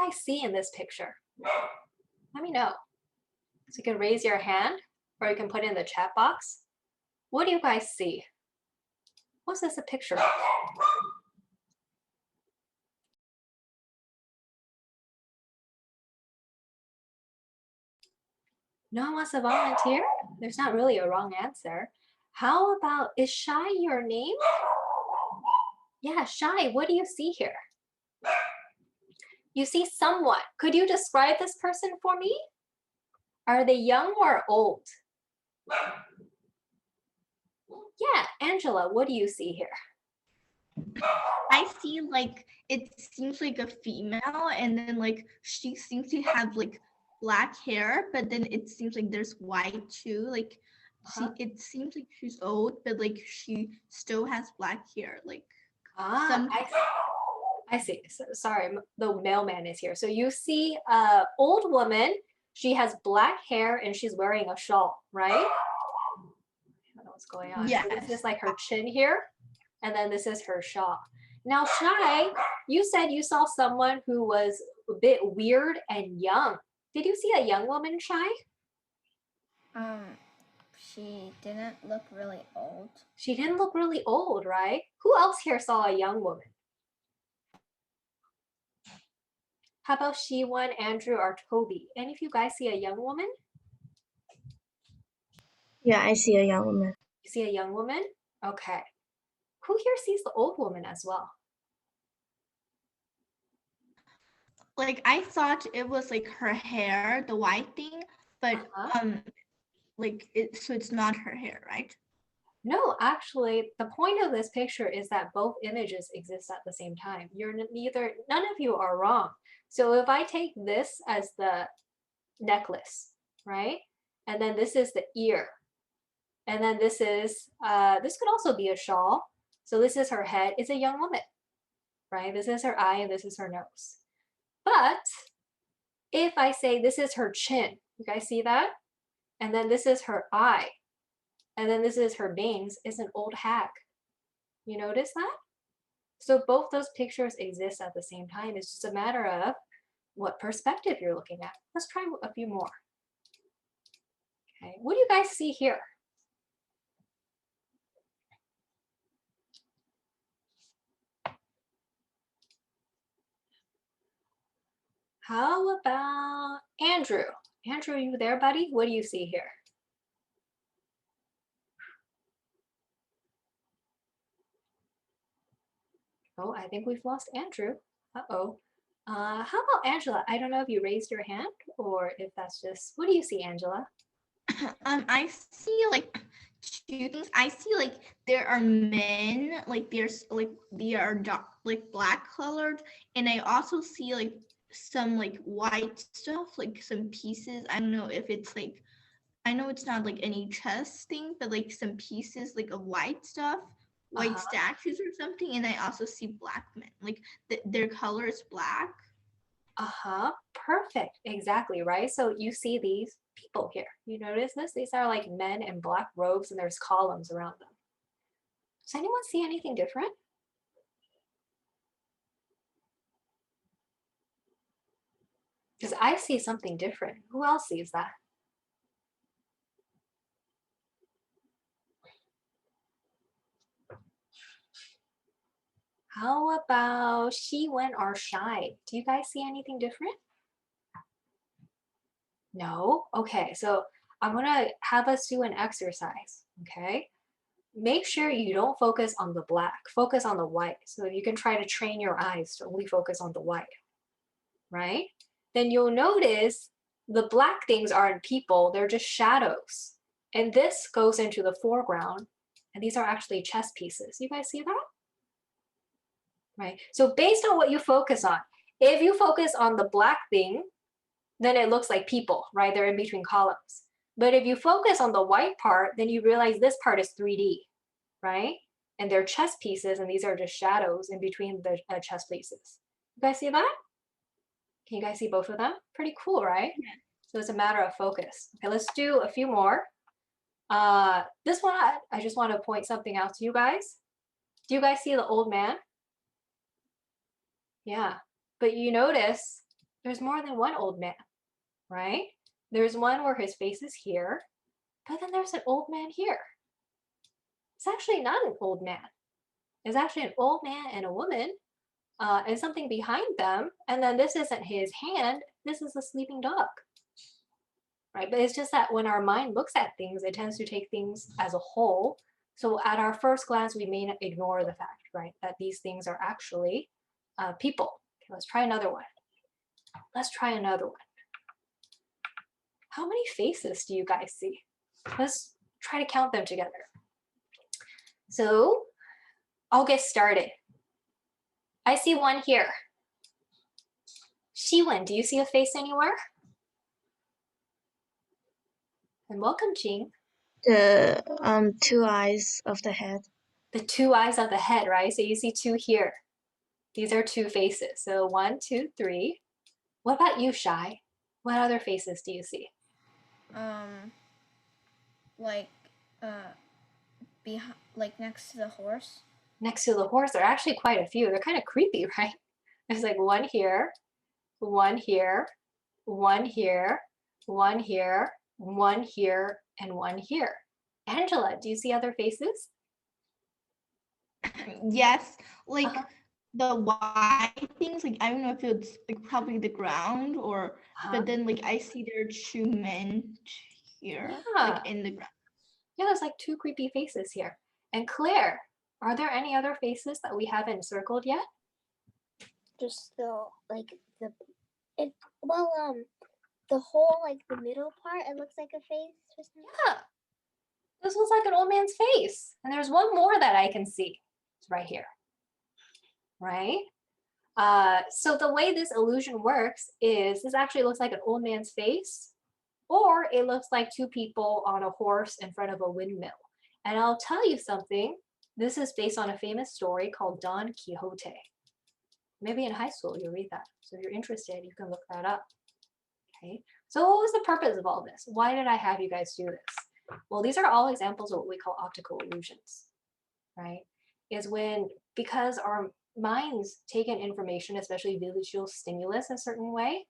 guys see in this picture? Let me know. So you can raise your hand or you can put it in the chat box. What do you guys see? What's this a picture of? No one wants to volunteer? There's not really a wrong answer. How about, is Shy your name? Yeah, Shy, what do you see here? You see someone. Could you describe this person for me? Are they young or old? Yeah, Angela, what do you see here? I see like it seems like a female, and then like she seems to have like black hair, but then it seems like there's white too. Like it seems like she's old, but like she still has black hair. Like I see. So, sorry, the mailman is here. So you see an old woman. She has black hair and she's wearing a shawl, right? I don't know what's going on. Yes. So this is like her chin here, and then this is her shawl. Now, Shy, you said you saw someone who was a bit weird and young. Did you see a young woman, Shy? She didn't look really old. She didn't look really old, right? Who else here saw a young woman? How about Shiwon, Andrew, or Toby? Any of you guys see a young woman? Yeah, I see a young woman. You see a young woman? Okay. Who here sees the old woman as well? Like I thought it was like her hair, the white thing, but like so it's not her hair, right? No, actually, the point of this picture is that both images exist at the same time. None of you are wrong. So if I take this as the necklace, right? And then this is the ear. And then this could also be a shawl. So this is her head. It's a young woman, right? This is her eye and this is her nose. But if I say this is her chin, you guys see that? And then this is her eye. And then this is her bangs, is an old hag. You notice that? So both those pictures exist at the same time. It's just a matter of what perspective you're looking at. Let's try a few more. Okay, what do you guys see here? How about Andrew? Andrew, are you there, buddy? What do you see here? Oh, I think we've lost Andrew. Uh-oh. How about Angela? I don't know if you raised your hand or if that's just, what do you see, Angela? I see like two things. I see like there are men, like there's like they are dark, like black colored, and I also see like some like white stuff, like some pieces. I don't know if it's like, I know it's not like any chest thing, but like some pieces like of white stuff, white statues or something. And I also see black men, like their color is black. Perfect. Exactly, right? So you see these people here. You notice this? These are like men in black robes and there's columns around them. Does anyone see anything different? Because I see something different. Who else sees that? How about she went or shy? Do you guys see anything different? No? Okay, so I'm gonna have us do an exercise, okay? Make sure you don't focus on the black, focus on the white. So you can try to train your eyes to only focus on the white, right? Then you'll notice the black things aren't people, they're just shadows. And this goes into the foreground, and these are actually chess pieces. You guys see that? Right? So based on what you focus on, if you focus on the black thing, then it looks like people, right? They're in between columns. But if you focus on the white part, then you realize this part is 3D, right? And they're chess pieces, and these are just shadows in between the chess pieces. You guys see that? Can you guys see both of them? Pretty cool, right? Yeah. So it's a matter of focus. Okay, let's do a few more. This one, I just want to point something out to you guys. Do you guys see the old man? Yeah, but you notice there's more than one old man, right? There's one where his face is here, but then there's an old man here. It's actually not an old man. It's actually an old man and a woman, and something behind them. And then this isn't his hand, this is a sleeping dog, right? But it's just that when our mind looks at things, it tends to take things as a whole. So at our first glance, we may ignore the fact, right, that these things are actually people. Okay, let's try another one. Let's try another one. How many faces do you guys see? Let's try to count them together. So I'll get started. I see one here. Shiwen, do you see a face anywhere? And welcome, Jing. The 2 eyes of the head. The 2 eyes of the head, right? So you see 2 here. These are 2 faces. So 1, 2, 3. What about you, Shai? What other faces do you see? Like behind, like next to the horse. Next to the horse, there are actually quite a few. They're kind of creepy, right? There's like one here, one here, one here, one here, one here, and one here. Angela, do you see other faces? Yes, like Uh-huh. the white things, like I don't know if it's like probably the ground or, but then like I see there are 2 men here, Yeah. like in the ground. Yeah, there's like 2 creepy faces here. And Claire, are there any other faces that we haven't circled yet? Just the the whole like the middle part, it looks like a face. Just Yeah, this looks like an old man's face. And there's one more that I can see. It's right here, right? So the way this illusion works is this actually looks like an old man's face, or it looks like 2 people on a horse in front of a windmill. And I'll tell you something, this is based on a famous story called Don Quixote. Maybe in high school you'll read that. So if you're interested, you can look that up. Okay, so what was the purpose of all this? Why did I have you guys do this? Well, these are all examples of what we call optical illusions, right? Is when, because our minds take in information, especially visual stimulus, a certain way,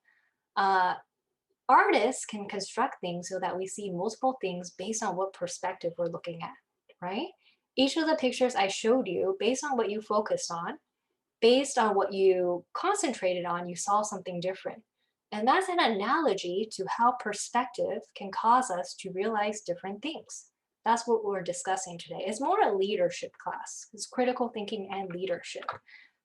artists can construct things so that we see multiple things based on what perspective we're looking at, right? Each of the pictures I showed you, based on what you focused on, based on what you concentrated on, you saw something different. And that's an analogy to how perspective can cause us to realize different things. That's what we're discussing today. It's more a leadership class. It's critical thinking and leadership.